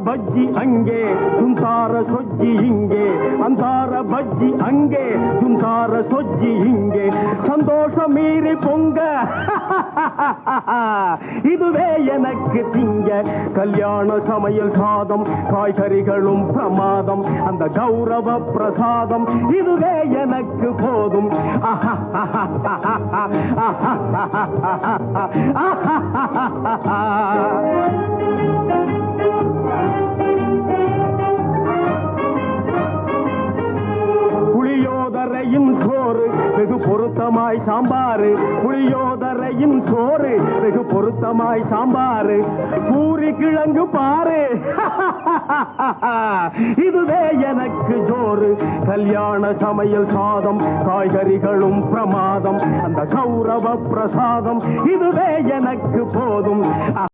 பஜ்ஜி அங்கே சுந்தார சொஜ்ஜி இங்கே அந்தார பஜ்ஜி அங்கே சுந்தார சொஜ்ஜி இங்கே சந்தோஷம் மீறி பொங்க இதுவே எனக்கு திங்க கல்யாண சமையல் சாதம் காய்கறிகளும் பிரமாதம் அந்த கௌரவ பிரசாதம் இதுவே எனக்கு போதும் புளியோதரையும் சோறு வெகு பொருத்தமாய் சாம்பாரு புளியோதரையும் சோறு வெகு பொருத்தமாய் சாம்பாரு பூரி கிழங்கு பாரு இதுவே எனக்கு ஜோறு கல்யாண சமையல் சாதம் காய்கறிகளும் பிரமாதம் அந்த கௌரவ பிரசாதம் இதுவே எனக்கு போதும்